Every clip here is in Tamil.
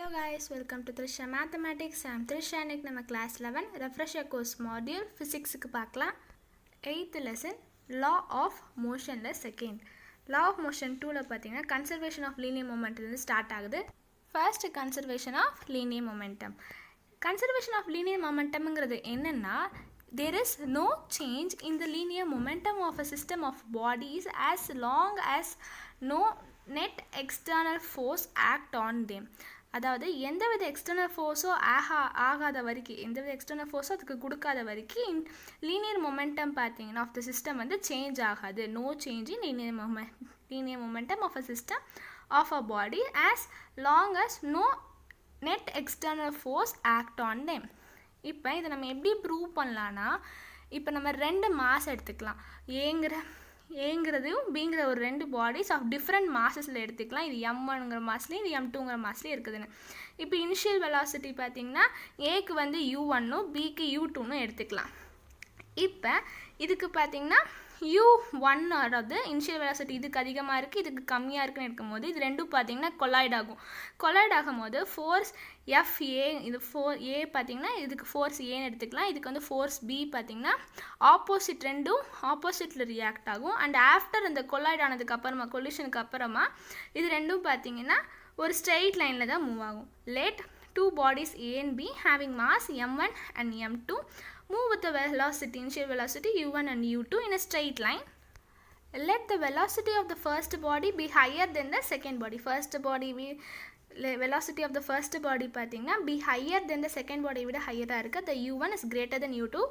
Hello guys, welcome to Trisha Mathematics. I am Trisha. இன்னைக்கு நம்ம class 11 refresher course module physics-க்கு பார்க்கலாம். 8th lesson law of motionல second. law of motion 2ல பார்த்தீங்கன்னா conservation of linear momentum இருந்து ஸ்டார்ட் ஆகுது. First conservation of linear momentum. Conservation of linear momentumங்கிறது என்னன்னா there is no change in the linear momentum of a system of bodies as long as no net external force act on them. அதாவது எந்தவித எக்ஸ்டர்னல் ஃபோர்ஸோ ஆகாத வரைக்கும் எந்தவித எக்ஸ்டர்னல் ஃபோர்ஸோ அதுக்கு கொடுக்காத வரைக்கும் லீனியர் மொமெண்டம் பார்த்தீங்கன்னா ஆஃப் த சிஸ்டம் வந்து சேஞ்ச் ஆகாது. No change in linear momentum of a system of a body as long as no net external force act on them. இப்போ இதை நம்ம எப்படி ப்ரூவ் பண்ணலான்னா இப்போ நம்ம ரெண்டு மாஸ் எடுத்துக்கலாம். ஏங்கிறதையும் பிங்கிற ஒரு ரெண்டு பாடிஸ் ஆஃப் டிஃப்ரெண்ட் மாஸஸில் எடுத்துக்கலாம். இது M1ங்கிற மாஸ்லேயும் இது M2ங்கிற மாஸ்லேயும் இருக்குதுன்னு. இப்போ இனிஷியல் வெலாசிட்டி பார்த்திங்கன்னா ஏக்கு வந்து U1னும் பிக்கு U2னும் எடுத்துக்கலாம். இப்போ இதுக்கு பார்த்திங்கன்னா U1 அதாவது இனிஷியல் வெலாசிட்டி இதுக்கு அதிகமாக இருக்குது இதுக்கு கம்மியாக இருக்குன்னு எடுக்கும்போது இது ரெண்டும் பார்த்திங்கன்னா கொலாய்ட் ஆகும். கொலாய்ட் ஆகும்போது ஃபோர்ஸ் FA இது A பார்த்திங்கன்னா இதுக்கு ஃபோர்ஸ் ஏன்னு எடுத்துக்கலாம். இதுக்கு வந்து ஃபோர்ஸ் B பார்த்திங்கன்னா ஆப்போசிட் ரெண்டும் ஆப்போசிட்டில் ரியாக்ட் ஆகும். அண்ட் ஆஃப்டர் இந்த கொலாய்ட் ஆனதுக்கு அப்புறமா கொலிஷனுக்கு அப்புறமா இது ரெண்டும் பார்த்திங்கன்னா ஒரு ஸ்ட்ரெயிட் லைனில் தான் மூவ் ஆகும். Let two bodies A and B having mass M1 and M2 move with the velocity, initial velocity U1 and U2 in a straight line. Let the velocity of the first body be higher than the second body. First body velocity of the first body பார்த்தீங்கன்னா be higher than the second body விட ஹையராக இருக்குது. The U1 is greater than U2.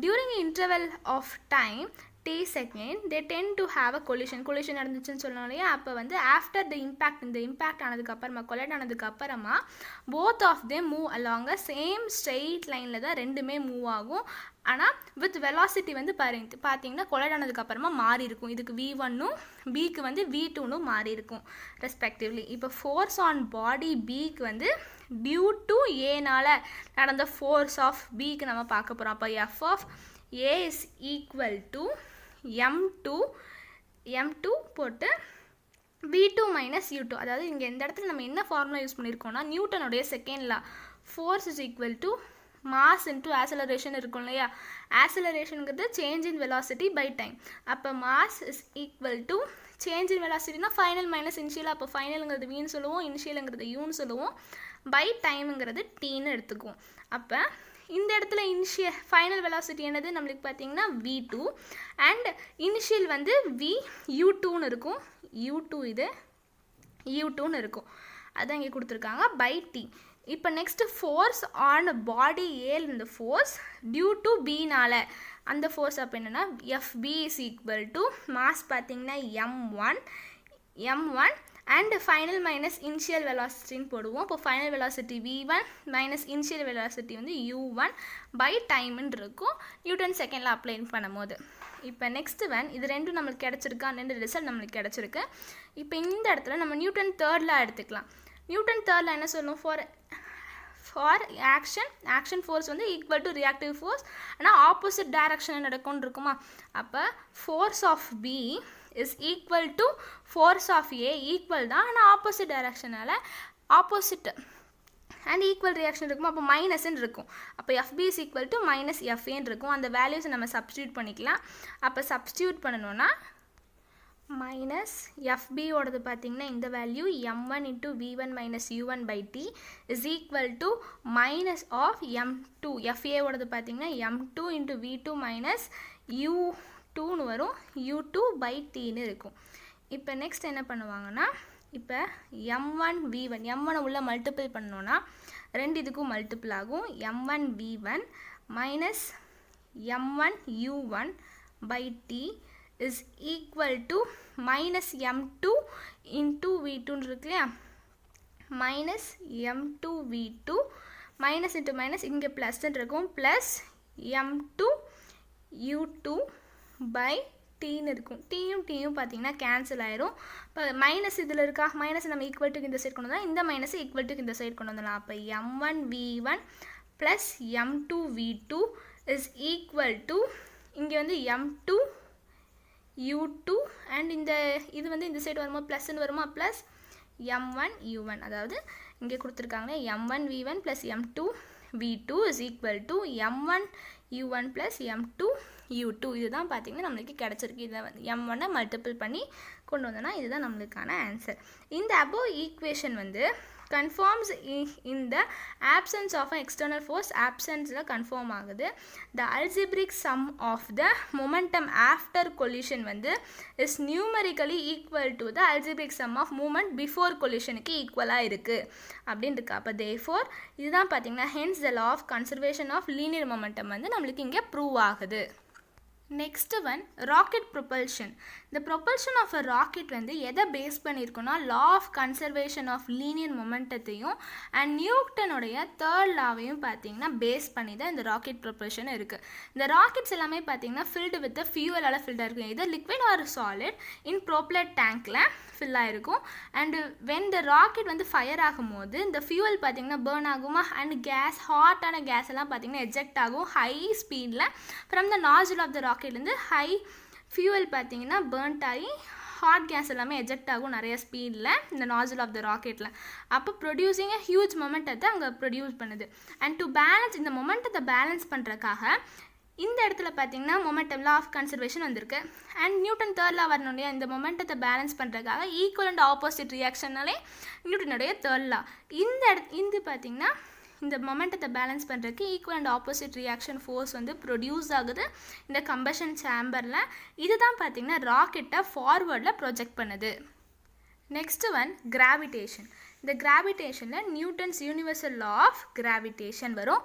During the interval of time t second they tend to have a collision நடந்துச்சுன்னு சொல்லணும் இல்லையா. அப்போ வந்து ஆஃப்டர் த இம்பேக்ட் இந்த இம்பேக்ட் ஆனதுக்கப்புறமா கொலைட் ஆனதுக்கப்புறமா both of them move along same straight லைனில் தான் ரெண்டுமே மூவ் ஆகும். ஆனால் வித் வெலாசிட்டி வந்து பார்த்தீங்கன்னா கொலைட் ஆனதுக்கப்புறமா மாறி இருக்கும். இதுக்கு V1னும் பிக்கு வந்து V2னும் மாறி இருக்கும் ரெஸ்பெக்டிவ்லி. இப்போ ஃபோர்ஸ் ஆன் பாடி பிக்கு வந்து டியூ டு ஏனால் நடந்த ஃபோர்ஸ் ஆஃப் பிக்கு நம்ம பார்க்க போகிறோம். அப்போ F of A is equal to M2 போட்டு V2 minus U2. அதாவது இங்கே இந்த இடத்துல நம்ம என்ன ஃபார்முலா யூஸ் பண்ணியிருக்கோம்னா நியூட்டனுடைய second law force is equal to mass into acceleration இருக்கும் இல்லையா. ஆக்சலரேஷனுங்கிறது change in velocity by time. அப்போ mass is equal to change in வெலாசிட்டினா ஃபைனல் மைனஸ் இனிஷியல். அப்போ ஃபைனலுங்கிறது வீன்னு சொல்லுவோம் இனிஷியலுங்கிறது யூன்னு சொல்லுவோம் பை டைமுங்கிறது டீன்னு எடுத்துக்குவோம். அப்போ இந்த இடத்துல ஃபைனல் வெலாசிட்டி என்னது நம்மளுக்கு பார்த்தீங்கன்னா V2 அண்ட் இனிஷியல் வந்து U2ன்னு இருக்கும். இது U2ன்னு இருக்கும். அதான் இங்கே கொடுத்துருக்காங்க பை டி. இப்போ நெக்ஸ்ட்டு ஃபோர்ஸ் ஆன் பாடி ஏல் இந்த ஃபோர்ஸ் டியூ டு பினால் அந்த ஃபோர்ஸ் அப்போ என்னென்னா FB is equal to mass பார்த்தீங்கன்னா M1 and final minus initial வெலாசிட்டின்னு போடுவோம். இப்போ final velocity V1 minus initial velocity வந்து U1 பை டைம்னு இருக்கும் நியூட்டன் செகண்டில் அப்ளை பண்ணும்போது. இப்போ நெக்ஸ்ட்டு இது ரெண்டும் நம்மளுக்கு கிடச்சிருக்கா ரெண்டு ரிசல்ட் நம்மளுக்கு கிடச்சிருக்கு. இப்போ இந்த இடத்துல நம்ம நியூட்டன் தேர்டில் எடுத்துக்கலாம். நியூட்டன் தேர்டில் என்ன சொல்லணும் ஃபார் ஆக்ஷன் ஃபோர்ஸ் வந்து ஈக்குவல் டு ரியாக்டிவ் ஃபோர்ஸ் ஆனால் ஆப்போசிட் டைரக்ஷன் நடக்கும்னு இருக்குமா. அப்போ force of B is equal to force of A equal தான் ஆனால் ஆப்போசிட் டைரக்ஷனால் ஆப்போசிட் அண்ட் ஈக்குவல் ரியாக்ஷன் இருக்குமா. அப்போ மைனஸ்ன்னு இருக்கும். அப்போ FB is equal to minus FAன்னு இருக்கும். அந்த வேல்யூஸை நம்ம சப்ஸ்டியூட் பண்ணிக்கலாம். அப்போ சப்ஸ்டியூட் பண்ணணும்னா மைனஸ் FBயோடது பார்த்திங்கன்னா இந்த value M1 into V1 minus U1 by T is equal to minus of M2. FAவோடது பார்த்திங்கன்னா M2 இன்ட்டு V2 மைனஸ் U2ன்னு வரும் U2 பை Tன்னு இருக்கும். இப்போ நெக்ஸ்ட் என்ன பண்ணுவாங்கன்னா இப்போ M1 V1 M1 உள்ள மல்டிபிள் பண்ணோன்னா ரெண்டு இதுக்கும் மல்டிபிள் ஆகும். M1 V1 minus M1 U1 by T is equal to minus M2 into V2 இருக்கு இல்லையா. Minus M2 V2 minus into minus இங்கே ப்ளஸ்ன்னு இருக்கும் ப்ளஸ் M2 U2 பை டீன்னு இருக்கும். டீயும் பார்த்தீங்கன்னா கேன்சல் ஆயிரும். இப்போ மைனஸ் இதில் இருக்கா மைனஸ் நம்ம ஈக்குவல் டுக்கு இந்த சைட் கொண்டு வந்தால் இந்த மைனஸ் ஈக்குவல் டுக்கு இந்த சைட் கொண்டு வந்துடலாம். அப்போ M1 V1 plus M2 V2 is equal to இங்கே வந்து M2 U2 அண்ட் இந்த இது வந்து இந்த சைடு வருமா ப்ளஸ்ன்னு வருமா ப்ளஸ் M1 U1. அதாவது இங்கே கொடுத்துருக்காங்க m1 v1 plus m2 v2 is equal to m1 u1 plus m2 u2. இதுதான் பார்த்தீங்கன்னா நம்மளுக்கு கிடச்சிருக்கு. இதை வந்து m1 மல்டிபிள் பண்ணி கொண்டு வந்தோன்னா இதுதான் நம்மளுக்கான ஆன்சர். இந்த above ஈக்குவேஷன் வந்து confirms in the absence of an external force. absence la confirm ஆகுது. the algebraic sum of the momentum after collision வந்து is numerically equal to the algebraic sum of moment before collision க்கு ஈக்குவலா இருக்கு அப்படின்னு இருக்கு. அப்ப therefore இதுதான் பாத்தீங்கன்னா hence the law of conservation of linear momentum வந்து நம்மளுக்கு இங்க ப்ரூவ் ஆகுது. Next one, rocket propulsion. The propulsion of a rocket வந்து எதை பேஸ் பண்ணியிருக்குன்னா law of conservation of linear momentum and நியூட்டனுடைய third lawவையும் பார்த்தீங்கன்னா பேஸ் பண்ணி தான் இந்த rocket propulsion இருக்குது. இந்த ராக்கெட்ஸ் எல்லாமே பார்த்தீங்கன்னா filled with the fuel-ஆல filled இருக்கும். இது liquid or solid in propellant tankல fill ஆயிருக்கும். and when the rocket வந்து ஃபயர் ஆகும்போது இந்த fuel பார்த்தீங்கன்னா burn ஆகுமா and gas ஹாட்டான கேஸ் எல்லாம் பார்த்தீங்கன்னா eject ஆகும் high ஸ்பீடில் from the nozzle of the rocket இருந்து ஹை ஃபியூவல் பார்த்தீங்கன்னா பர்ன்ட் ஆகி ஹாட் கேஸ் எல்லாமே எஜெக்ட் ஆகும் நிறைய ஸ்பீடில் இந்த நாசில் ஆஃப் த ராக்கெட்டில். அப்போ ப்ரொடியூசிங் அ ஹியூஜ் மொமெண்டத்தை அங்கே ப்ரொடியூஸ் பண்ணுது. அண்ட் டு பேலன்ஸ் இந்த மொமெண்டத்தை பேலன்ஸ் பண்ணுறதுக்காக இந்த இடத்துல பார்த்தீங்கன்னா மொமெண்டம் லா ஆஃப் கன்சர்வேஷன் வந்திருக்கு. அண்ட் நியூட்டன் தேர்ட் லா வரணும் இல்லையா, இந்த மொமெண்டத்தை பேலன்ஸ் பண்ணுறதுக்காக ஈக்குவல் அண்ட் ஆப்போசிட் ரியாக்ஷனாலே நியூட்டனுடைய தேர்ட் லா. இந்த பார்த்தீங்கன்னா இந்த மொமெண்டத்தை பேலன்ஸ் பண்ணுறதுக்கு equal and opposite reaction force வந்து ப்ரொடியூஸ் ஆகுது இந்த கம்பஷன் சேம்பரில். இதுதான் பார்த்தீங்கன்னா ராக்கெட்டை ஃபார்வர்டில் ப்ரொஜெக்ட் பண்ணுது. Next one gravitation. இந்த கிராவிடேஷனில் Newton's universal law of gravitation வரும்.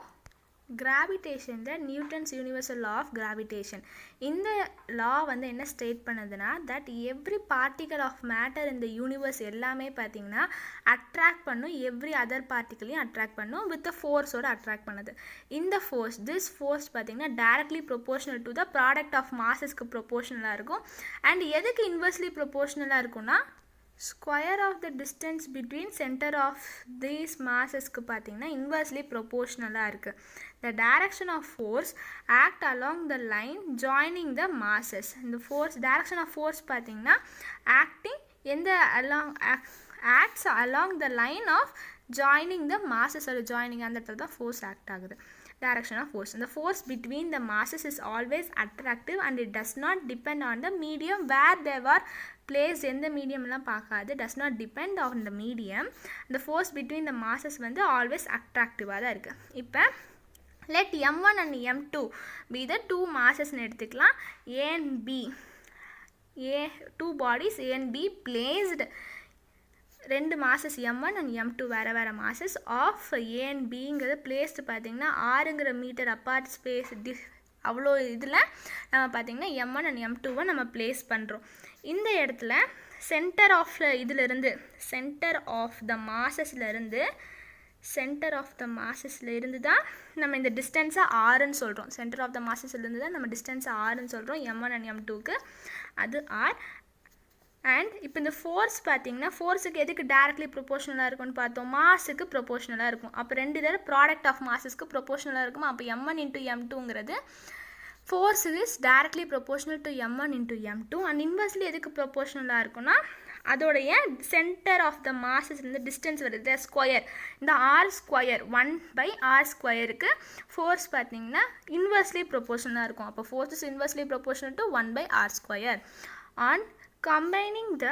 கிராவிடேஷனில் Newton's universal law of gravitation இந்த லா வந்து என்ன ஸ்டேட் பண்ணுதுன்னா that every particle of matter இந்த யூனிவர்ஸ் எல்லாமே பார்த்தீங்கன்னா அட்ராக்ட் பண்ணும், எவ்ரி அதர் பார்ட்டிகளையும் அட்ராக்ட் பண்ணும் வித் ஃபோர்ஸோடு அட்ராக்ட் பண்ணுது. இந்த ஃபோர்ஸ் திஸ் ஃபோர்ஸ் பார்த்தீங்கன்னா directly proportional to the product of மாசஸ்க்கு ப்ரொபோர்ஷனலாக இருக்கும். அண்ட் எதுக்கு இன்வெர்ஸ்லி ப்ரொபோர்ஷனலாக இருக்கும்னா square of the distance between centre of these மாசஸ்க்கு பார்த்தீங்கன்னா இன்வெர்ஸ்லி ப்ரொபோர்ஷனலாக இருக்குது. The direction of force act along the line joining the masses. இந்த force direction of force பார்த்தீங்கன்னா acting எந்த along acts along the line of joining the masses or joining அந்த இடத்துல தான் force act ஆகுது. Direction of force. The force between the masses is always attractive and it does not depend on the medium where they were placed. எந்த மீடியம்லாம் பார்க்காது, does not depend on the medium. The force between the masses வந்து always attractive-ஆக தான் இருக்குது. இப்போ let m1 and m2 be the two masses னு எடுத்துக்கலாம். a and b, two bodies a and b placed ரெண்டு மாசஸ் m1 and m2 வேறு வேறு மாசஸ் ஆஃப் a and bங்கிறது பிளேஸ்டு பார்த்தீங்கன்னா 6 மீட்டர் அப்பார்ட் ஸ்பேஸ் அவ்வளோ இதில் நம்ம பார்த்திங்கன்னா m1 and m2வை நம்ம பிளேஸ் பண்ணுறோம். இந்த இடத்துல சென்டர் ஆஃப் இதிலிருந்து சென்டர் ஆஃப் த மாசஸ்லேருந்து தான் நம்ம இந்த டிஸ்டன்ஸை ஆறுன்னு சொல்கிறோம். சென்டர் ஆஃப் த மாசஸ்லேருந்து தான் நம்ம டிஸ்டன்ஸை ஆறுன்னு சொல்கிறோம் m1 and m2க்கு, அது ஆர். அண்ட் இப்போ இந்த ஃபோர்ஸ் பார்த்தீங்கன்னா ஃபோர்ஸுக்கு எதுக்கு டைரக்ட்லி ப்ரொபோர்ஷனலாக இருக்கும்னு பார்த்தோம், மாஸுக்கு ப்ரொபோர்ஷனலாக இருக்கும். அப்போ ரெண்டு தடவை ப்ராடக்ட் ஆஃப் மாஸஸ்க்கு ப்ரொபோர்ஷனலாக இருக்குமா, அப்போ m1 into m2ங்கிறது force is directly proportional to m1 into m2. And inversely எதுக்கு ப்ரொபோர்ஷனலாக இருக்குன்னா அதோடைய சென்டர் ஆஃப் த மாஸஸ் இந்த டிஸ்டன்ஸ் வருது ஸ்கொயர், இந்த ஆர் ஸ்கொயர் 1/r²க்கு ஃபோர்ஸ் பார்த்தீங்கன்னா இன்வெர்ஸ்லி ப்ரொபோர்ஷனலாக இருக்கும். அப்போ force is inversely proportional to 1/r². On combining the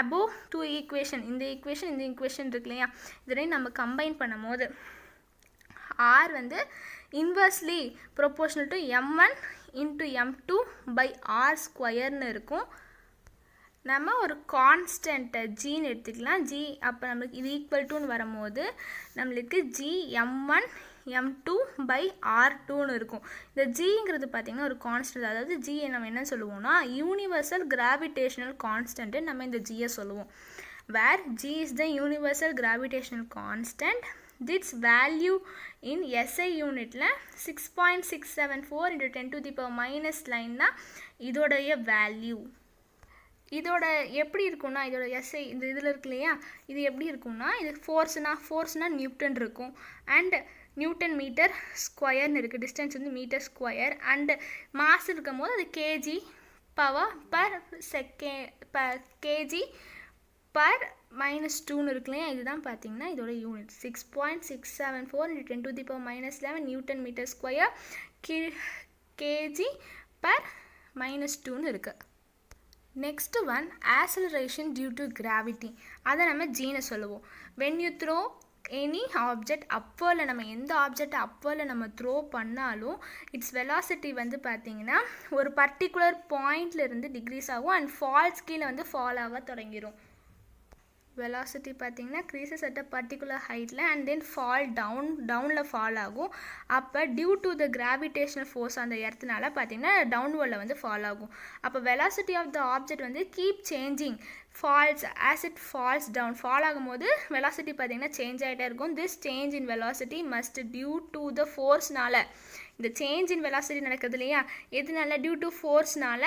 above two equation, இந்த ஈக்குவேஷன் இருக்கு இல்லையா, இதனையும் நம்ம கம்பைன் பண்ணும் போது r வந்து inversely proportional to m1 into m2/r² இருக்கும். நம்ம ஒரு கான்ஸ்டன்ட்டை ஜின்னு எடுத்துக்கலாம். ஜி அப்போ நம்மளுக்கு இது ஈக்குவல் டுன்னு வரும்போது நம்மளுக்கு ஜி m1 m2/r2 இருக்கும். இந்த ஜிங்கிறது பார்த்திங்கன்னா ஒரு கான்ஸ்டன்ட், அதாவது ஜி நம்ம என்ன சொல்லுவோம்னா யூனிவர்சல் கிராவிடேஷனல் கான்ஸ்டன்ட்டு நம்ம இந்த ஜியை சொல்லுவோம். Where G is the universal gravitational constant. Its value in SI யூனிட்டில் 6.674 × 10⁻⁻9 தான் இதோடைய வேல்யூ. இதோட எப்படி இருக்கும்னா இதோட SI இந்த இதில் இருக்கு இல்லையா, இது எப்படி இருக்கும்னா இது ஃபோர்ஸ்னால் நியூட்டன் இருக்கும். அண்ட் நியூட்டன் மீட்டர் ஸ்கொயர்னு இருக்குது, டிஸ்டன்ஸ் வந்து மீட்டர் ஸ்கொயர். அண்டு மாஸ் இருக்கும் போது அது kg/s -2ன்னு இருக்கு இல்லையா, இதுதான் பார்த்தீங்கன்னா இதோட unit. 6.674 × 10⁻11 newton metre square kg per -2ன்னு இருக்குது. Next one acceleration due to gravity. அதை நம்ம ஜீனை சொல்லுவோம். When you throw any object அப்போல நம்ம எந்த ஆப்ஜெக்ட் அப்போல நம்ம த்ரோ பண்ணாலும் இட்ஸ் வெலாசிட்டி வந்து பார்த்திங்கன்னா ஒரு பர்டிகுலர் பாயிண்ட்லேருந்து டிக்ரீஸ் ஆகும் அண்ட் ஃபால்ஸ் கீழே வந்து ஃபால் ஆக தொடங்கிடும். வெலாசிட்டி பார்த்திங்கன்னா க்ரீசஸ் அட் அ பர்டிகுலர் ஹைட்டில் அண்ட் தென் ஃபால் டவுனில் ஃபால் ஆகும். அப்போ due to the gravitational force அந்த எர்த்துனால பார்த்திங்கன்னா டவுன்வர்டில் வந்து ஃபால் ஆகும். அப்போ வெலாசிட்டி ஆஃப் த ஆப்ஜெக்ட் வந்து keep changing falls as it falls down. Fall ஆகும்போது வெலாசிட்டி பார்த்திங்கன்னா சேஞ்ச் ஆகிட்டே இருக்கும். This change in velocity must due to the ஃபோர்ஸ்னால, இந்த சேஞ்ச் இன் வெலாசிட்டி நடக்குது இல்லையா, எதுனால டியூ டு ஃபோர்ஸ்னால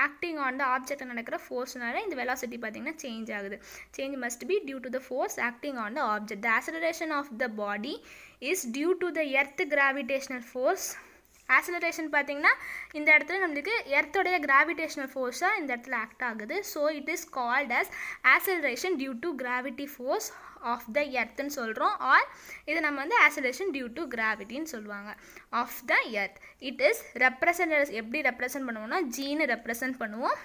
ஆக்டிங் ஆன் த ஆப்ஜெக்ட் நடக்கிற ஃபோர்ஸ்னால இந்த வெலாசிட்டி பார்த்திங்கன்னா சேஞ்ச் ஆகுது. Change must be due to the force acting on the object. The acceleration of the body is due to the earth gravitational force. Acceleration பார்த்திங்கன்னா இந்த இடத்துல நம்மளுக்கு எர்த்தோடைய கிராவிடேஷனல் ஃபோர்ஸாக இந்த இடத்துல ஆக்ட் ஆகுது. So it is called as acceleration due to gravity force of the எர்த்துன்னு சொல்கிறோம். ஆர் இதை நம்ம வந்து ஆக்சலரேஷன் டியூ டு கிராவிட்டின்னு சொல்லுவாங்க. Of the earth it is represent. எப்படி ரெப்ரசன்ட் பண்ணுவோம்னா ஜீனை ரெப்ரசன்ட் பண்ணுவோம்.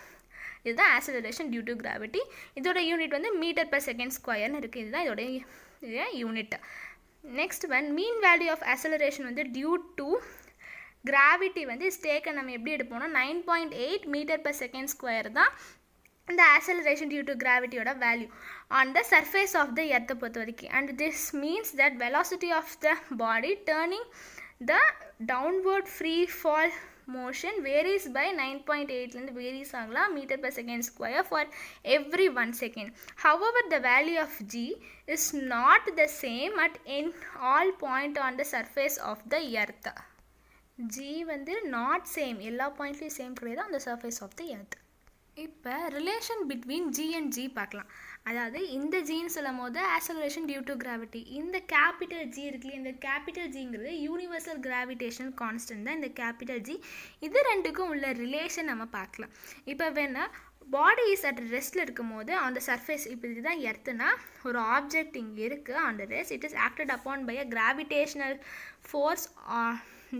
இதுதான் ஆக்சலரேஷன் டியூ டு கிராவிட்டி. இதோட யூனிட் வந்து மீட்டர்/செகண்ட் ஸ்கொயர்னு இருக்குது. இதுதான் இதோடைய unit. Next one mean value of acceleration வந்து டியூ டு கிராவிட்டி வந்து ஸ்டேக்கை நம்ம எப்படி எடுப்போம்னா 9.8 மீட்டர்/செகண்ட் தான் இந்த ஆக்சலரேஷன் டியூ டு கிராவிட்டியோட value on the surface of the எர்த்தை பொறுத்த வரைக்கும். And this means that velocity of the body turning the downward free fall motion varies by 9.8 varies ஆகலாம் மீட்டர்/செகண்ட் for every 1 second. However, the value of g is not the same at in all point on the surface of the earth. g வந்து not same, எல்லா பாயிண்ட்லையும் சேம் கிடையாது on the surface of the earth. இப்போ relation between G and G பார்க்கலாம். அதாவது இந்த ஜின்னு சொல்லும் போது ஆக்சலரேஷன் டியூ டு கிராவிட்டி, இந்த கேபிட்டல் ஜி இருக்குல்ல, இந்த கேபிட்டல் ஜிங்கிறது யூனிவர்சல் கிராவிடேஷனல் கான்ஸ்டன்ட் தான் இந்த கேபிட்டல் ஜி. இது ரெண்டுக்கும் உள்ள ரிலேஷன் நம்ம பார்க்கலாம். இப்போ வேணால் பாடி இஸ் அட் ரெஸ்ட்டில் இருக்கும் போது அந்த சர்ஃபேஸ், இப்போ இதுதான் எர்த்துனா ஒரு ஆப்ஜெக்ட் இங்கே இருக்குது on the rest, it is acted upon by a gravitational force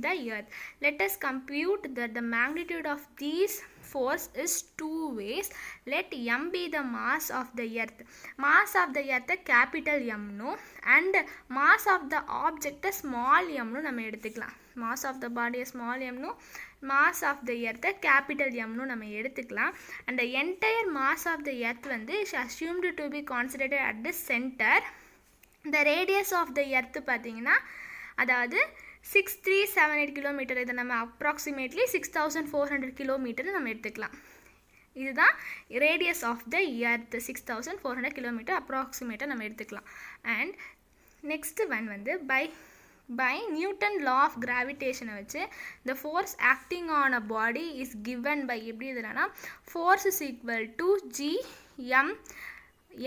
the earth. Let us compute that the magnitude of these force is 2 ways. Let m be the mass of the earth. Mass of the earth capital M no, and mass of the object small m no நம்ம எடுத்துக்கலாம். Mass of the body small m no, mass of the earth capital M no நம்ம எடுத்துக்கலாம். And the entire mass of the earth வந்து is assumed to be concentrated at the center. The radius of the earth பார்த்தீங்கன்னா அதாவது 6378 கிலோமீட்டர். இதை நம்ம அப்ராக்சிமேட்லி 6400 கிலோமீட்டர் நம்ம எடுத்துக்கலாம். இதுதான் radius of the earth, 6400 kilometre அப்ராக்சிமேட்டாக நம்ம எடுத்துக்கலாம். அண்ட் நெக்ஸ்ட் ஒன் வந்து பை நியூட்டன் லா ஆஃப் கிராவிடேஷனை வச்சு the force acting on a body is given by எப்படி இதுனா force is equal to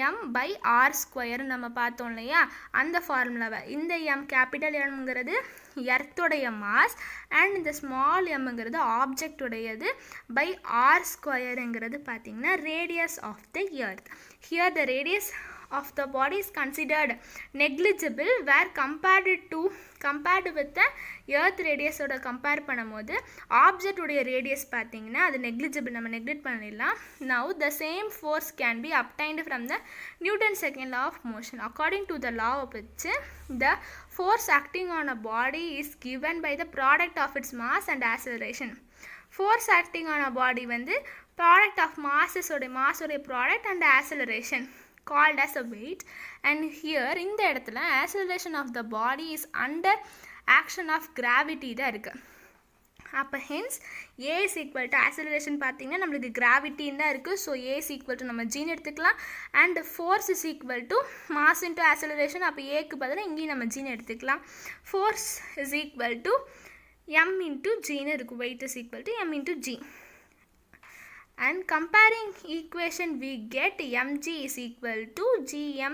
m/r² நம்ம பார்த்தோம் இல்லையா, அந்த ஃபார்முலாவை. இந்த எம் கேபிட்டல் எம்ங்கிறது எர்த்தோடைய மாஸ் அண்ட் இந்த ஸ்மால் எம்ங்கிறது ஆப்ஜெக்டுடையது பை r² பார்த்தீங்கன்னா radius of the earth. Here the radius of the body is considered negligible where compared with the earth radius ஓட கம்பேர் பண்ணும்போது ஆப்ஜெக்ட் உடைய ரேடியஸ் பார்த்தீங்கன்னா அது நெக்லிஜிபிள், நம்ம நெக்லெக்ட் பண்ணிடலாம். Now the same force can be obtained from the Newton's second law of motion. According to the law of which the force acting on a body is given by the product of its mass and acceleration. Force acting on a body வந்து product of masses உடைய product and acceleration called as a weight. And here இந்த இடத்துல acceleration of the body is under action of gravity தான் இருக்குது. அப்போ hence a is equal to acceleration பார்த்தீங்கன்னா நம்மளுக்கு கிராவிட்டின்னு தான் இருக்குது. So a is equal to நம்ம ஜீன் எடுத்துக்கலாம். And force is equal to mass into acceleration. அப்போ ஏக்கு பதிலாக இங்கேயும் நம்ம ஜீன் எடுத்துக்கலாம். force is equal to m into ஜீன்னு இருக்குது. weight is equal to m into g. And comparing equation we get mg is equal to gm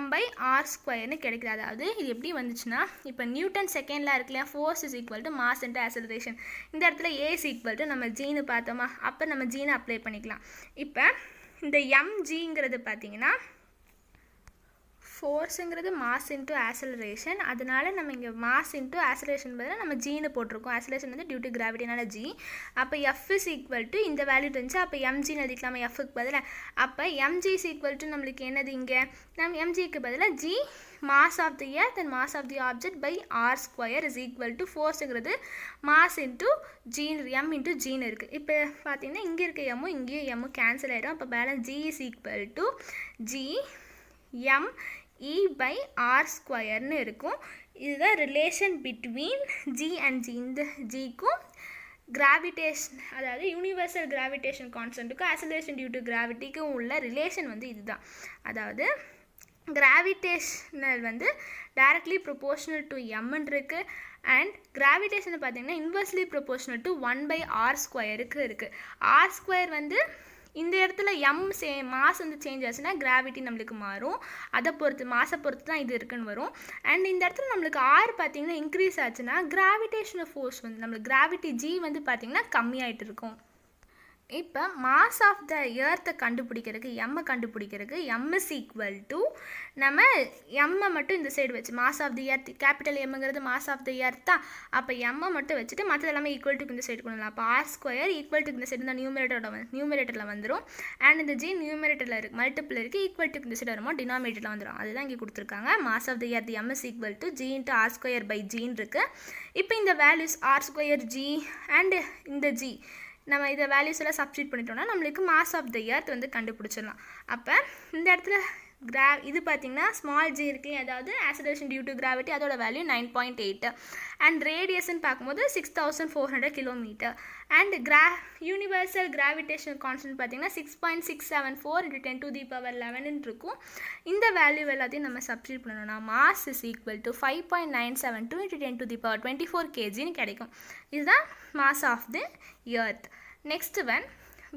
m/r² கிடைக்குது. அதாவது இது எப்படி வந்துச்சுன்னா இப்போ நியூட்டன் செகண்டில் இருக்குல்லையா, force is equal to mass into acceleration. இந்த இடத்துல ஏ இஸ் ஈக்குவல் டு நம்ம ஜீனு பார்த்தோமா, அப்போ நம்ம ஜீனை அப்ளை பண்ணிக்கலாம். இப்போ இந்த mgங்கிறது பார்த்தீங்கன்னா ஃபோர்ஸுங்கிறது மாஸ் இன்ட்டு ஆக்சலரேஷன். அதனால நம்ம இங்கே மாஸ் இன்ட்டு ஆக்சலரேஷன் பதிலாக நம்ம ஜின்னு போட்டிருக்கோம். ஆக்சலரேஷன் வந்து டியூ டு கிராவிட்டினால ஜி. அப்போ எஃப் இஸ் ஈக்குவல் டு இந்த வேல்யூ இருந்துச்சு, அப்போ எம்ஜின்னு எழுதிக்கலாமா எஃப்க்கு பதிலாக. அப்போ எம்ஜி இஸ் ஈக்குவல் டு நம்மளுக்கு என்னது இங்கே, நம்ம எம்ஜிக்கு பதிலாக G mass of the earth and mass of the object by R square is equal to ஃபோர்ஸுங்கிறது mass into gene M into gene இருக்குது. இப்போ பார்த்தீங்கன்னா இங்கே இருக்க எம்மும் இங்கேயும் எம்மும் கேன்சல் ஆகிடும். அப்போ balance G is equal to G M E by R ஸ்கொயர்னு இருக்கும். இதுதான் relation between G and G. இந்த ஜிக்கும் கிராவிடேஷன், அதாவது யூனிவர்சல் கிராவிடேஷன் கான்ஸ்டன்ட்டுக்கும் ஆக்சலரேஷன் டியூ டு கிராவிட்டிக்கும் உள்ள ரிலேஷன் வந்து இதுதான். அதாவது கிராவிடேஷனல் வந்து டைரக்ட்லி ப்ரொபோர்ஷனல் டு எம்ன்னு இருக்குது. அண்ட் கிராவிடேஷன் பார்த்திங்கன்னா இன்வெர்ஸ்லி ப்ரொபோர்ஷனல் டு 1/r ஸ்கொயருக்கு இருக்குது. ஆர் ஸ்கொயர் வந்து இந்த இடத்துல எம் மாஸ் வந்து சேஞ்ச் ஆச்சுன்னா கிராவிட்டி நம்மளுக்கு மாறும். அதை பொறுத்து மாஸை பொறுத்து தான் இது இருக்குன்னு வரும். அண்ட் இந்த இடத்துல நம்மளுக்கு ஆர் பார்த்திங்கன்னா இன்க்ரீஸ் ஆச்சுன்னா கிராவிடேஷனல் ஃபோர்ஸ் வந்து நம்மளுக்கு கிராவிட்டி ஜி வந்து பார்த்திங்கன்னா கம்மியாகிட்டு இருக்கும். இப்போ மாஸ் ஆஃப் த எர்த்தை கண்டுபிடிக்கிறதுக்கு எம்மை கண்டுபிடிக்கிறதுக்கு எம் இஸ் ஈக்குவல் டு நம்ம எம்மை மட்டும் இந்த சைடு வச்சு mass of the earth capital எம்ங்கிறது மாஸ் ஆஃப் தி எர்த் தான். அப்போ எம்மை மட்டும் வச்சுட்டு மற்றது எல்லாமே ஈக்குவல் டு இந்த சைடு கொள்ளலாம். அப்போ ஆர் ஸ்கொயர் ஈக்குவல் டு இந்த சைடு தான் நியூமரேட்டரில் வந்துடும். அண்ட் இந்த ஜி நியூமரேட்டரில் இருக்குது, மல்டிபிள் இருக்குது, ஈக்குவல் டு இந்த சைடு வருமோ டினாமினேட்டரில் வந்துடும். அதுதான் இங்கே கொடுத்துருக்காங்க. Mass of the earth M is equal to G into R square by ஜின்னு இருக்குது. இப்போ இந்த values R square G and இந்த ஜி நம்ம இதை வேல்யூஸ் எல்லாம் சப்ஸ்டிட் பண்ணிட்டோம்னா நம்மளுக்கு மாஸ் ஆஃப் த எர்த் வந்து கண்டுபிடிச்சிடலாம். அப்போ இந்த இடத்துல இது பார்த்திங்கன்னா ஸ்மால் ஜி இருக்கு, அதாவது ஆக்சலரேஷன் டியூ டு கிராவிட்டி, அதோட வேல்யூ 9.8. அண்ட் ரேடியஸ்ன்னு பார்க்கும்போது 6400 kilometre. And universal gravitation constant பார்த்திங்கன்னா 6.674 × 10⁻11 இருக்கும். இந்த வேல்யூ எல்லாத்தையும் நம்ம சப்ஸ்டிட் பண்ணணும்னா மாஸ் இஸ் ஈக்குவல் டு 5.972 × 10⁻24 kgன்னு கிடைக்கும். இதுதான் mass of the earth. Next one,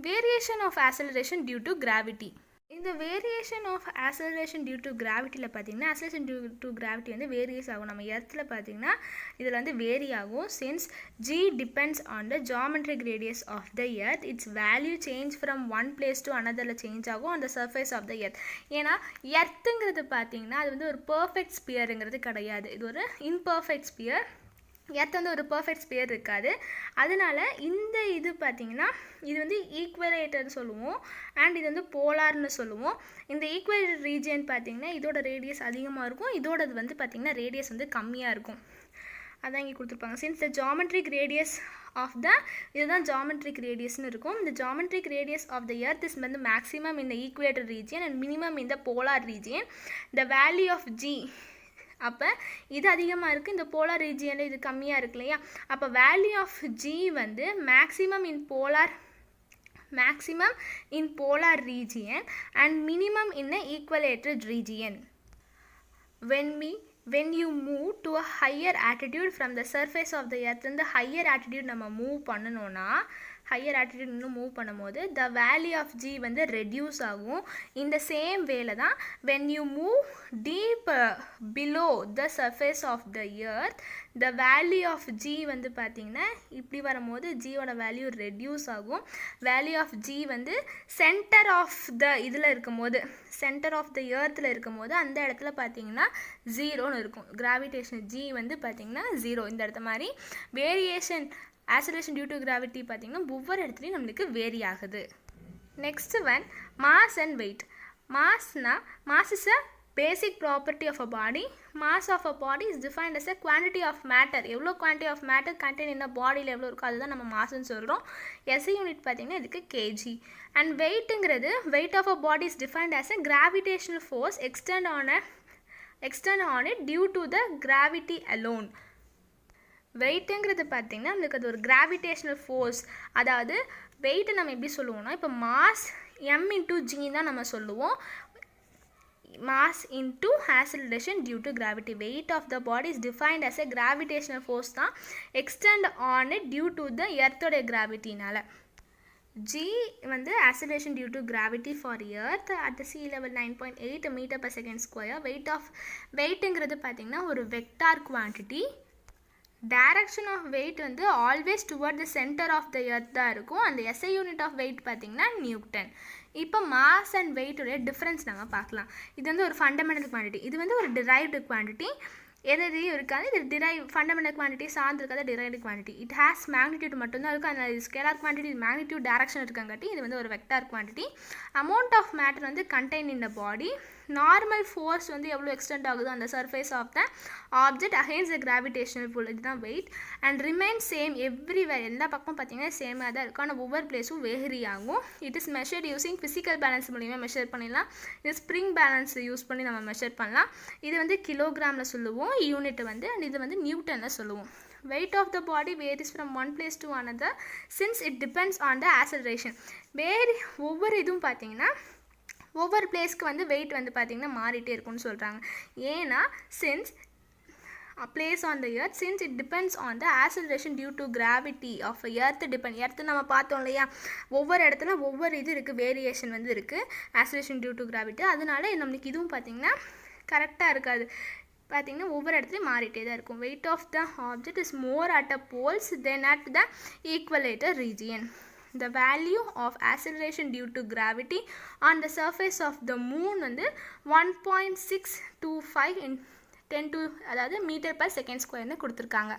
variation of acceleration due to gravity. இந்த variation of acceleration due to கிராவிட்டியில் பார்த்திங்கன்னா ஆக்சலரேஷன் டியூ டு கிராவிட்டி வந்து வேரியஸ் ஆகும். நம்ம எர்த்தில் பார்த்திங்கன்னா இதில் வந்து வேரி ஆகும். Since G depends on the geometric radius of the earth, its value change from one place to அனதரில் சேஞ்ச் ஆகும் அந்த சர்ஃபேஸ் ஆஃப் த எர்த். ஏன்னா எர்த்துங்கிறது பார்த்திங்கன்னா அது வந்து ஒரு பர்ஃபெக்ட் ஸ்பியருங்கிறது கிடையாது, இது ஒரு இம்பர்ஃபெக்ட் ஸ்பியர். எர்த் வந்து ஒரு பர்ஃபெக்ட் ஸ்பியர் இருக்காது. அதனால இந்த இது பார்த்திங்கன்னா இது வந்து ஈக்குவலேட்டர்னு சொல்லுவோம், அண்ட் இது வந்து போலார்னு சொல்லுவோம். இந்த ஈக்குவலேட்டர் ரீஜியன் பார்த்திங்கன்னா இதோட ரேடியஸ் அதிகமாக இருக்கும், இதோடது வந்து பார்த்திங்கன்னா ரேடியஸ் வந்து கம்மியாக இருக்கும். அதான் இங்கே கொடுத்துருப்பாங்க. Since the geometric radius of the, இதுதான் ஜியோமெட்ரிக் ரேடியஸ்னு இருக்கும். இந்த geometric radius of the earth is வந்து maximum in the equator region and minimum in the polar region. The value of G, அப்போ இது அதிகமாக இருக்குது, இந்த போலார் ரீஜியனில் இது கம்மியாக இருக்கு இல்லையா. அப்போ வேல்யூ ஆஃப் ஜி வந்து maximum in polar region and minimum in a ஈக்குவலேட்டட் region. when you move to a higher altitude from the surface of the earth, இந்த higher altitude நம்ம மூவ் பண்ணணும்னா ஹையர் ஆட்டிடியூட் இன்னும் மூவ் பண்ணும்போது த வேல்யூ ஆஃப் ஜி வந்து ரெடியூஸ் ஆகும். இந்த சேம் வேலை தான் when you move deep below the surface of the earth, the value of G வந்து பார்த்திங்கன்னா இப்படி வரும்போது ஜியோட வேல்யூ ரெடியூஸ் ஆகும். வேல்யூ ஆஃப் ஜி வந்து சென்டர் ஆஃப் த இதில் இருக்கும்போது, சென்டர் ஆஃப் த எர்த்தில் இருக்கும்போது அந்த இடத்துல பார்த்திங்கன்னா 0ன்னு இருக்கும். கிராவிடேஷன் ஜி வந்து பார்த்திங்கன்னா 0. இந்த இடத்த மாதிரி variation acceleration due to gravity பார்த்திங்கன்னா ஒவ்வொரு இடத்துலையும் நம்மளுக்கு வேரி ஆகுது. Next one, mass and weight. Mass is a basic property of a body. Mass of a body is defined as a quantity of matter. எவ்வளோ quantity of matter contain in a bodyயில் எவ்வளோ இருக்கோ அதுதான் நம்ம மாஸ்ன்னு சொல்கிறோம். SI யூனிட் பார்த்திங்கன்னா இதுக்கு kg. அண்ட் வெயிட்டுங்கிறது weight of a body is defined as a gravitational force extend on it due to the gravity alone. வெயிட்டுங்கிறது பார்த்திங்கன்னா நம்மளுக்கு அது ஒரு கிராவிடேஷனல் ஃபோர்ஸ். அதாவது வெயிட்டை நம்ம எப்படி சொல்லுவோம்னா, இப்போ மாஸ் m இன்டூ ஜி தான் நம்ம சொல்லுவோம். Mass into acceleration due to gravity. Weight of the body is defined as a gravitational force தான் extend on it due to the எர்த்தோடைய கிராவிட்டினால. G வந்து acceleration due to gravity for earth at the sea level 9.8 meter per second square. வெயிட்டுங்கிறது பார்த்திங்கன்னா ஒரு vector quantity. Direction of weight வந்து always toward the centre of the earth தான் இருக்கும். அந்த SI யூனிட் ஆஃப் வெயிட் பார்த்திங்கன்னா நியூட்டன். இப்போ மாஸ் அண்ட் வெயிட்டுடைய டிஃப்ரென்ஸ் நம்ம பார்க்கலாம். இது வந்து ஒரு ஃபண்டமெண்டல் குவான்டிட்டி, இது வந்து ஒரு டிரைவ்டு குவான்டிட்டி. எதையும் இருக்காது, இது டிரைவ் ஃபண்டமெண்டல் குவான்டிட்டி சார்ந்து இருக்காது derived quantity. It has magnitude மட்டும்தான் இருக்கும். அந்த ஸ்கேலார் குவான்டிட்டி மேக்னிடியூட் டேரக்ஷன் இருக்காங்காட்டி இது வந்து ஒரு vector quantity. Amount of matter வந்து contain in the body. Normal force வந்து எவ்வளோ எக்ஸ்டெண்ட் ஆகுதோ அந்த surface of the object against the gravitational pull, இதுதான் weight. And remain same everywhere, எல்லா பக்கம் பார்த்தீங்கன்னா சேமாக தான் இருக்கும். ஆனால் ஒவ்வொரு பிளேஸும் வேரி ஆகும். It is measured using physical balance மூலியமாக மெஷர் பண்ணிடலாம். இது ஸ்ப்ரிங் பேலன்ஸ் யூஸ் பண்ணி நம்ம மெஷர் பண்ணலாம். இது வந்து கிலோகிராமில் சொல்லுவோம் யூனிட் வந்து, அண்ட் இது வந்து நியூட்டனில் சொல்லுவோம். Weight of the body varies from one place to another since it depends on the acceleration. ஒவ்வொரு இதுவும் பார்த்தீங்கன்னா ஒவ்வொரு பிளேஸ்க்கு வந்து வெயிட் வந்து பார்த்திங்கன்னா மாறிட்டே இருக்கும்னு சொல்கிறாங்க. ஏன்னா since a place on the earth, since it depends on the acceleration due to gravity of earth earth நம்ம பார்த்தோம் இல்லையா, ஒவ்வொரு இடத்துல ஒவ்வொரு இது இருக்குது, வேரியேஷன் வந்து இருக்குது acceleration due to gravity. அதனால நம்மளுக்கு இதுவும் பார்த்திங்கன்னா கரெக்டாக இருக்காது, பார்த்திங்கன்னா ஒவ்வொரு இடத்துலையும் மாறிட்டே தான் இருக்கும். weight of the object is more at the poles than at the equator region. The value of acceleration due to gravity on the surface of the moon வந்து 1.625 in 10 to அதாவது மீட்டர் per second square கொடுத்துருக்காங்க.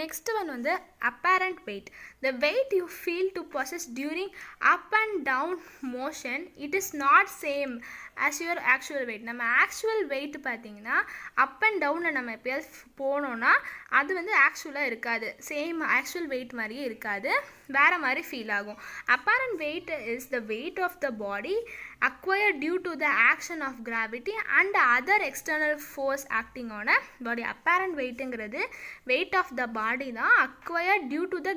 Next one வந்து apparent weight. The weight you feel to possess during up and down motion, it is not same as your actual weight. நம்ம actual weight பார்த்தீங்கன்னா அப் அண்ட் டவுனில் நம்ம எப்போயாவது போனோன்னா அது வந்து ஆக்சுவலாக இருக்காது, சேம் ஆக்சுவல் வெயிட் மாதிரியே இருக்காது, வேறு மாதிரி ஃபீல் ஆகும். apparent weight is the weight of the body acquired due to the action of gravity and other external force acting on a body. apparent weightங்கிறது weight of the body தான், acquired due to the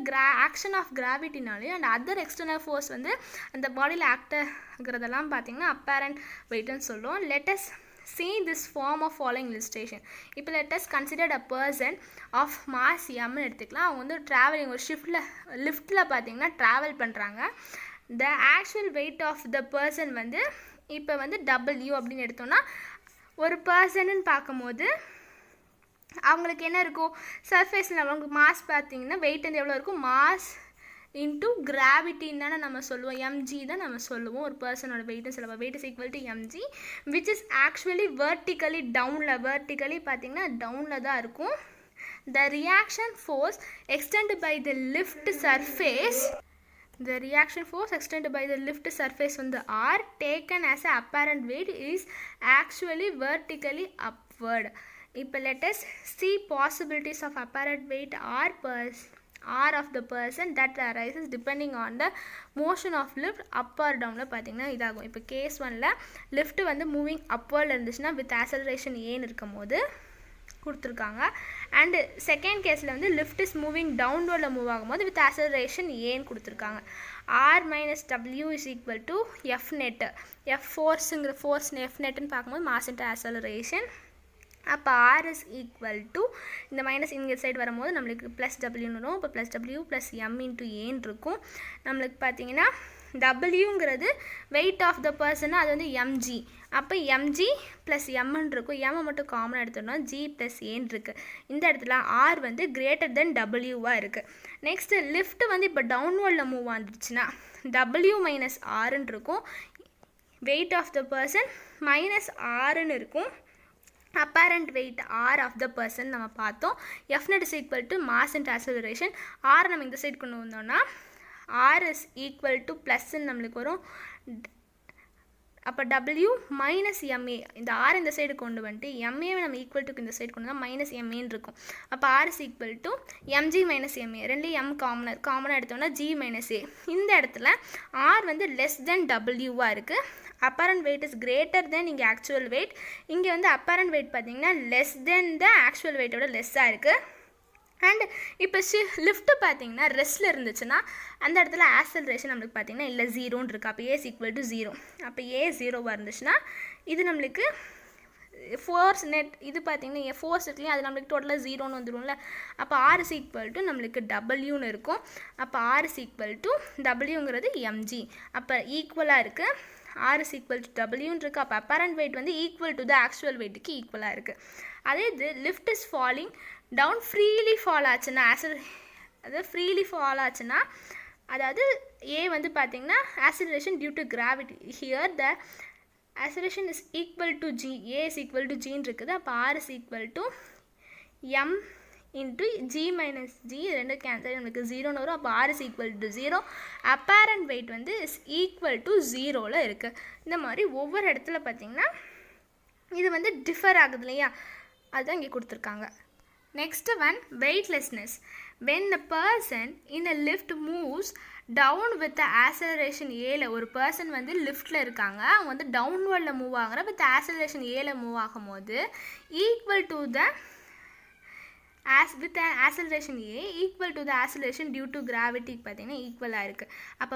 action of gravityனாலே and other external force வந்து அந்த பாடியில் ஆக்ட் ஆகிறதெல்லாம் பார்த்திங்கன்னா apparent weightன்னு சொல்லுவோம். let us see this form of following illustration. இப்போ let us consider a person of mass m எடுத்துக்கலாம். அவங்க வந்து ட்ராவலிங் ஒரு லிஃப்ட்டில் பார்த்திங்கன்னா ட்ராவல் பண்ணுறாங்க. the actual weight of the person வந்து இப்போ வந்து W அப்படின்னு எடுத்தோன்னா ஒரு பர்சன்னு பார்க்கும்போது அவங்களுக்கு என்ன இருக்கும், சர்ஃபேஸில் அவங்களுக்கு மாஸ் பார்த்திங்கன்னா வெயிட் வந்து எவ்வளோ இருக்கும், மாஸ் இன்ட்டு கிராவிட்டின்னு தானே நம்ம சொல்லுவோம், எம்ஜி தான் நம்ம சொல்லுவோம் ஒரு பர்சனோட வெயிட்னு சொல்லுவோம். Weight is equal to MG which is actually vertically டவுனில், வெர்டிக்கலி பார்த்திங்கன்னா டவுனில் தான் இருக்கும். the reaction force extended by the lift surface, the reaction force extended by the lift surface வந்து R taken as a apparent weight is actually vertically upward. இப்போ let us see possibilities of apparent weight R of the person that arises depending on the motion of lift up or downல பார்த்தீங்கன்னா இதாகும். இப்போ கேஸ் 1ல் லிஃப்ட் வந்து மூவிங் அப்வர்டில் இருந்துச்சுன்னா வித் ஆக்சலரேஷன் ஏன்னு இருக்கும் போது கொடுத்துருக்காங்க. அண்டு செகண்ட் கேஸில் வந்து லிஃப்ட் இஸ் மூவிங் டவுன்வர்டில் மூவ் ஆகும்போது வித் ஆக்சலரேஷன் ஏன்னு கொடுத்துருக்காங்க. R minus W is equal to F net. F ஃபோர்ஸுங்கிற ஃபோர்ஸ் F நெட்டுன்னு பார்க்கும்போது மாஸ் இன்ட்டு ஆக்சலரேஷன். அப்போ R is equal to இந்த மைனஸ் இங்கே சைடு வரும்போது நம்மளுக்கு ப்ளஸ் டபிள்யூன்னு வரும். இப்போ plus W plus M into ஏன்னு இருக்கும். நம்மளுக்கு பார்த்தீங்கன்னா டபிள்யூங்கிறது வெயிட் ஆஃப் த பர்சனாக அது வந்து எம்ஜி. அப்போ எம்ஜி ப்ளஸ் எம்ன்னு இருக்கும். எம்மை மட்டும் காமனாக எடுத்தோம்னா ஜி ப்ளஸ் ஏன்னு இருக்குது. இந்த இடத்துல ஆர் வந்து கிரேட்டர் தென் டபிள்யூவாக இருக்குது. நெக்ஸ்ட்டு லிஃப்ட் வந்து இப்போ டவுன்வர்டில் மூவ் ஆகிடுச்சுன்னா டபிள்யூ மைனஸ் ஆர்ன்னு இருக்கும். Weight of the person minus ஆர்ன்னு இருக்கும். apparent weight R of the person நம்ம பார்த்தோம். F net is equal to mass into acceleration. R நம்ம இந்த சைடு கொண்டு வந்தோம்னா R is equal to ப்ளஸ்ன்னு நம்மளுக்கு வரும். அப்போ W மைனஸ் எம்ஏ, இந்த R இந்த சைடு கொண்டு வந்துட்டு எம்ஏவை நம்ம ஈக்குவல் டுக்கு இந்த சைடு கொண்டு வந்தால் மைனஸ் எம்ஏன்னு இருக்கும். அப்போ R is equal to MG minus MA, ரெண்டு எம் காமனாக எடுத்தோம்னா ஜி மைனஸ் ஏ. இந்த இடத்துல R வந்து லெஸ் தென் டபிள்யூவாக இருக்குது. apparent weight is greater than இங்கே actual weight. இங்கே வந்து apparent weight பார்த்தீங்கன்னா less than the actual weight-ஓட லெஸ்ஸாக இருக்குது. அண்ட் இப்போ லிஃப்ட்டு பார்த்தீங்கன்னா ரெஸ்ட்டில் இருந்துச்சுன்னா அந்த இடத்துல ஆக்சலரேஷன் நம்மளுக்கு பார்த்தீங்கன்னா இல்லை ஜீரோன்னு இருக்குது. அப்போ ஏஸ் ஈக்குவல் டு ஜீரோ. அப்போ ஏ ஜீரோவாக இருந்துச்சுன்னா இது நம்மளுக்கு ஃபோர்ஸ் நெட் இது பார்த்திங்கன்னா ஃபோர்ஸ் இருக்குல்லையா அது நம்மளுக்கு டோட்டலாக ஜீரோன்னு வந்துடும்ல. அப்போ ஆர் இஸ் ஈக்குவல் டு நம்மளுக்கு டபிள்யூன்னு இருக்கும். அப்போ ஆர் இஸ் ஈக்குவல் டு டபிள்யூங்கிறது எம்ஜி. அப்போ ஈக்குவலாக இருக்குது. ஆர் இஸ் ஈக்குவல் டு டபிள்யூன்னு இருக்குது. அப்போ அப்பேரண்ட் வெயிட் வந்து ஈக்குவல் டு த ஆக்சுவல் வெயிட்டுக்கு ஈக்குவலாக இருக்குது. அதே இது lift is falling down freely fall ஆச்சுன்னா அதாவது ஃப்ரீலி ஃபால் ஆச்சுன்னா அதாவது ஏ வந்து பார்த்திங்கன்னா acceleration due to gravity. Here the acceleration is equal to g, a is equal to g இருக்குது. அப்போ r is equal to m into g minus g, ரெண்டு கேன்சல் நமக்கு 0 வரும். அப்போ r is equal to 0. apparent weight வந்து is equal to 0ல இருக்குது. இந்த மாதிரி ஒவ்வொரு இடத்துல பார்த்திங்கன்னா இது வந்து டிஃபர் ஆகுது இல்லையா, அதுதான் இங்கே கொடுத்துருக்காங்க. Next one weightlessness. when the person in a lift moves down with the acceleration ஏல, ஒரு பர்சன் வந்து லிஃப்டில் இருக்காங்க, அவங்க வந்து டவுன்வர்டில் மூவ் ஆகுற வித் ஆக்சலரேஷன் ஏல மூவ் ஆகும்போது equal to the with an acceleration a equal to the acceleration due to gravity பார்த்தீங்கன்னா ஈக்குவலாக இருக்குது. அப்போ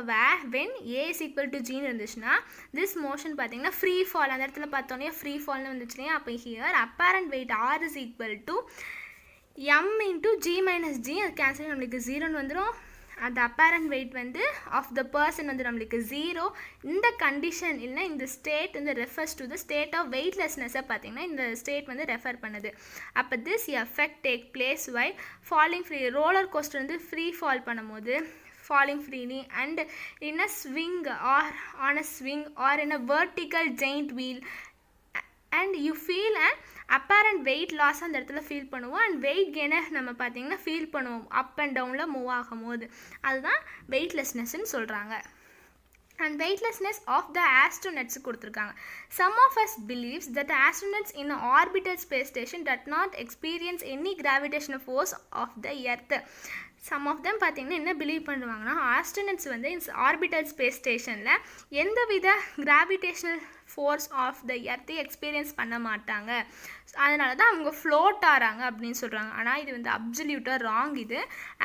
when a is equal to g இருந்துச்சுன்னா this motion பார்த்தீங்கன்னா ஃப்ரீ ஃபால், அந்த இடத்துல பார்த்தோன்னே ஃப்ரீ ஃபால்னு வந்துச்சுன்னா அப்போ here apparent weight r is equal to m into g minus g, அது கேன்சல் நம்மளுக்கு 0ன்னு வந்துடும். அந்த apparent weight வந்து ஆஃப் த பர்சன் வந்து நம்மளுக்கு 0. இந்த கண்டிஷன் இல்லைன்னா இந்த ஸ்டேட் வந்து refers to the state of வெயிட்லெஸ்னஸை பார்த்தீங்கன்னா இந்த ஸ்டேட் வந்து ரெஃபர் பண்ணுது. அப்போ this effect take place by falling free, roller coaster வந்து ஃப்ரீ ஃபால் பண்ணும்போது falling freely and in a swing or on a swing or in a vertical giant wheel, and you feel an apparent weight loss அந்த இடத்துல ஃபீல் பண்ணுவோம். அண்ட் வெயிட் கெயினை நம்ம பார்த்திங்கன்னா ஃபீல் பண்ணுவோம் அப் அண்ட் டவுனில் மூவ் ஆகும் போது. அதுதான் வெயிட்லெஸ்னஸ்ன்னு சொல்கிறாங்க. and weightlessness of the astronauts கொடுத்துருக்காங்க. some of us believes that the astronauts in an orbital space station did not experience any gravitational force of the earth. some of them பார்த்தீங்கன்னா என்ன பிலீவ் பண்ணுவாங்கன்னா ஆஸ்ட்ரோனட்ஸ் வந்து ஆர்பிட்டல் ஸ்பேஸ் ஸ்டேஷனில் எந்தவித கிராவிடேஷனல் ஃபோர்ஸ் ஆஃப் த எர்த்தை எக்ஸ்பீரியன்ஸ் பண்ண மாட்டாங்க, அதனால தான் அவங்க ஃப்ளோட் ஆகிறாங்க அப்படின்னு சொல்கிறாங்க. ஆனால் இது வந்து அப்சல்யூட்டாக ராங். இது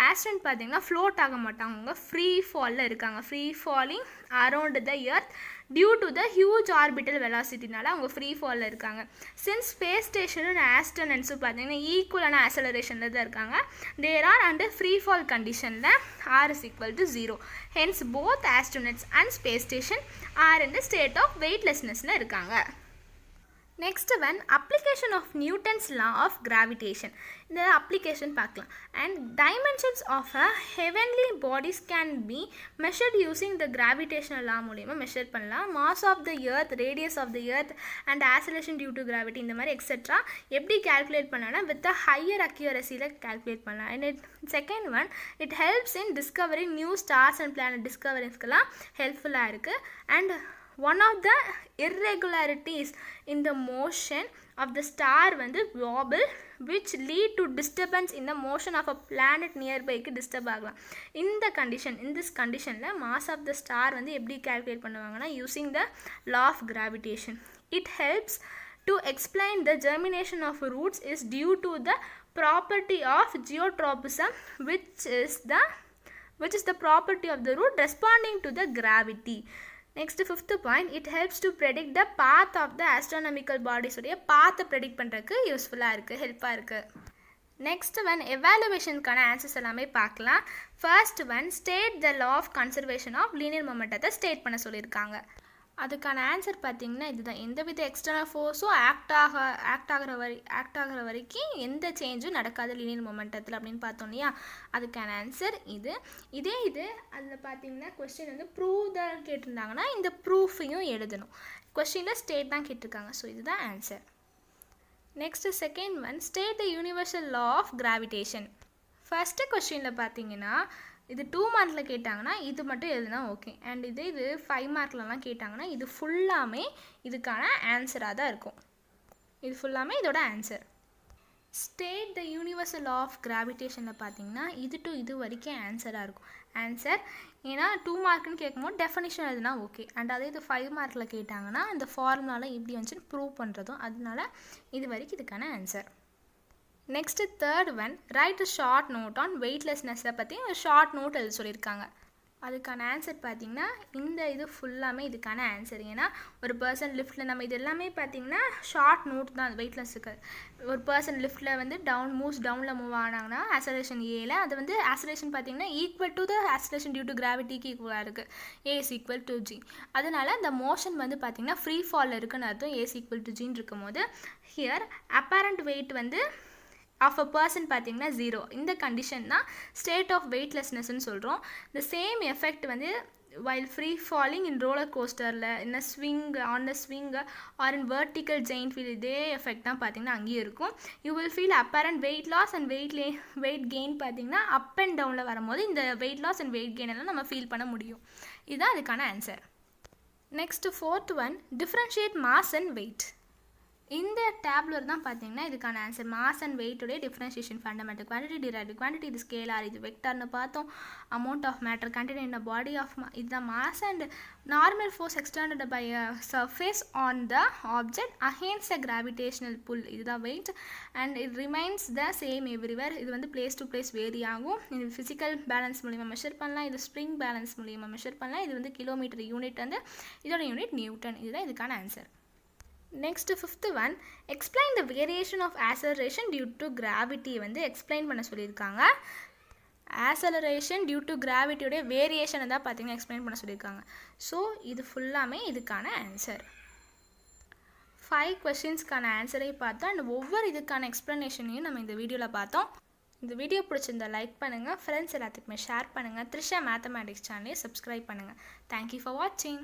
ஆஸ்ட்ரோனட் பார்த்தீங்கன்னா ஃப்ளோட் ஆக மாட்டாங்க, அவங்க ஃப்ரீ ஃபாலில் இருக்காங்க. Free falling around the earth due to the huge orbital வெலாசிட்டினால அவங்க ஃப்ரீ ஃபாலில் இருக்காங்க. சின்ஸ் ஸ்பேஸ் ஸ்டேஷனும் ஆஸ்ட்ரோனட்ஸும் பார்த்தீங்கன்னா ஈக்குவலான ஆக்சலரேஷனில் தான் இருக்காங்க. There are under free fall கண்டிஷனில் r is equal to 0. hence both astronauts and space station are in the state of weightlessnessல இருக்காங்க. Next one application of Newton's law of gravitation. இந்த அப்ளிகேஷன் பார்க்கலாம். And dimensions of a heavenly bodies can be measured using the gravitational law மூலிமா மெஷர் பண்ணலாம். Mass of the earth, radius of the earth and acceleration due to gravity, இந்த மாதிரி எக்ஸெட்ரா எப்படி கேல்குலேட் பண்ணலாம்னா வித் அ ஹையர் அக்யூரஸியில் கேல்குலேட் பண்ணலாம். And second one it helps in discovering new stars and planet டிஸ்கவரிஸ்க்கெல்லாம் ஹெல்ப்ஃபுல்லாக இருக்குது. And one of the irregularities in the motion of the star வந்து wobble which lead to disturbance in the motion of a planet nearby க்கு டிஸ்டர்ப் ஆகலாம். இந்த condition, in this conditionல mass of the star வந்து எப்படி calculate பண்ணுவாங்கன்னா using the law of gravitation. it helps to explain the germination of roots is due to the property of geotropism which is the property of the root responding to the gravity. Next, fifth point, it helps to predict the path of the astronomical bodies உடைய path predict பண்ணுறதுக்கு யூஸ்ஃபுல்லாக இருக்குது, ஹெல்ப்பாக இருக்குது. நெக்ஸ்ட் ஒன் எவாலுவேஷனுக்கான ஆன்சர்ஸ் எல்லாமே பார்க்கலாம். First one state the law of conservation of linear மொமெண்டத்தை ஸ்டேட் பண்ண சொல்லியிருக்காங்க. அதுக்கான ஆன்சர் பார்த்திங்கன்னா இதுதான். எந்தவித எக்ஸ்டர்னல் ஃபோர்ஸும் ஆக்ட் ஆகிற வரைக்கும் எந்த சேஞ்சும் நடக்காது லீனியர் மொமெண்டத்தில் அப்படின்னு பார்த்தோம் இல்லையா, அதுக்கான ஆன்சர் இது. இது அதில் பார்த்திங்கன்னா கொஸ்டின் வந்து ப்ரூவ் தான் கேட்டிருந்தாங்கன்னா இந்த ப்ரூஃபையும் எழுதணும். கொஸ்டினில் ஸ்டேட் தான் கேட்டிருக்காங்க. ஸோ இதுதான் answer. Next second one state the universal law of gravitation. First கொஸ்டினில் பார்த்தீங்கன்னா இது 2 மார்க்கில் கேட்டாங்கன்னா இது மட்டும் எழுதுனா ஓகே. அண்ட் இது 5 மார்க்லலாம் கேட்டாங்கன்னா இது ஃபுல்லாமே இதுக்கான ஆன்சராக தான் இருக்கும். இது ஃபுல்லாமே இதோட answer. State the universal law of கிராவிடேஷனில் பார்த்தீங்கன்னா இது வரைக்கும் ஆன்சராக இருக்கும். ஆன்சர் ஏன்னா 2 மார்க்குன்னு கேட்கும்போது டெஃபனிஷன் எழுதுனா ஓகே. அண்ட் அதே இது 5 மார்க்கில் கேட்டாங்கன்னா இந்த ஃபார்முலாவில் எப்படி வந்துச்சுன்னு ப்ரூவ் பண்ணுறதும், அதனால இது வரைக்கும் இதுக்கான answer. Next third one write short note on வெயிட்லெஸ்னஸை பற்றி ஒரு ஷார்ட் நோட் எழுத சொல்லியிருக்காங்க. அதுக்கான ஆன்சர் பார்த்திங்கன்னா இது ஃபுல்லாமே இதுக்கான ஆன்சர். ஏன்னா ஒரு பர்சன் லிஃப்ட்டில் நம்ம இது எல்லாமே பார்த்திங்கன்னா ஷார்ட் நோட் தான் வெயிட்லெஸ்ஸுக்கு. ஒரு பர்சன் லிஃப்ட்டில் வந்து டவுனில் மூவ் ஆனாங்கன்னா ஆக்சலரேஷன் ஏல அது வந்து ஆக்சலரேஷன் பார்த்திங்கன்னா equal to the acceleration due to கிராவிட்டிக்கு ஈக்குவலாக இருக்குது. A is equal to g. அதனால் இந்த மோஷன் வந்து பார்த்திங்கன்னா ஃப்ரீ ஃபாலில் இருக்குன்னு அர்த்தம். A is equal to gன்னு இருக்கும் போது ஹியர் அப்பேரண்ட் வெயிட் வந்து ஆஃப் அ பர்சன் பார்த்தீங்கன்னா 0. இந்த கண்டிஷன் தான் ஸ்டேட் ஆஃப் வெயிட்லெஸ்னஸ்ன்னு சொல்கிறோம். இந்த சேம் எஃபெக்ட் வந்து while free falling in roller coasterல in a swing on a swing or in vertical giant wheel இதே எஃபெக்ட் தான் பார்த்தீங்கன்னா அங்கேயும் இருக்கும். you will feel apparent weight loss and weight gain பார்த்தீங்கன்னா அப் அண்ட் டவுனில் வரும்போது இந்த weight loss and weight gain எல்லாம் நம்ம ஃபீல் பண்ண முடியும். இதுதான் அதுக்கான answer. Next 4th one differentiate mass and weight. இந்த டேப்லர் தான் பார்த்தீங்கன்னா இதுக்கான ஆன்சர். மாஸ் அண்ட் வெயிட்டுடைய differentiation fundamental. Quantity derived quantity இது ஸ்கேலார், இது வெக்டார்னு பார்த்தோம். Amount of matter contain in body of இதுதான் mass. And normal force exerted by a surface on the object against a gravitational pull, இதுதான் weight. And it remains the same everywhere. இது வந்து பிளேஸ் டு பிளேஸ் வேரி ஆகும். இது ஃபிசிக்கல் பேலன்ஸ் மூலிமா மெஷர் பண்ணலாம், இது ஸ்ப்ரிங் பேலன்ஸ் மூலிமா மெஷர் பண்ணலாம். இது வந்து கிலோமீட்டர் யூனிட் வந்து இதோட யூனிட் நியூட்டன். இதுதான் இதுக்கான answer. Next 5th one explain the variation of acceleration due to gravity வந்து எக்ஸ்பிளைன் பண்ண சொல்லியிருக்காங்க. ஆக்சலரேஷன் டியூ டு கிராவிட்டியோடைய வேரியேஷனை தான் பார்த்தீங்கன்னா எக்ஸ்பிளைன் பண்ண சொல்லியிருக்காங்க. ஸோ இது ஃபுல்லாமே இதுக்கான ஆன்சர். 5 கொஸ்டின்ஸ்க்கான ஆன்சரை பார்த்தோம். அண்ட் ஒவ்வொரு இதுக்கான எக்ஸ்ப்ளனேஷனையும் நம்ம இந்த வீடியோவில் பார்த்தோம். இந்த வீடியோ பிடிச்சிருந்தா லைக் பண்ணுங்கள், ஃப்ரெண்ட்ஸ் எல்லாத்துக்குமே ஷேர் பண்ணுங்கள், த்ரிஷா மேத்தமேட்டிக்ஸ் சேனலையும் சப்ஸ்கிரைப் பண்ணுங்கள். தேங்க்யூ ஃபார் வாட்சிங்.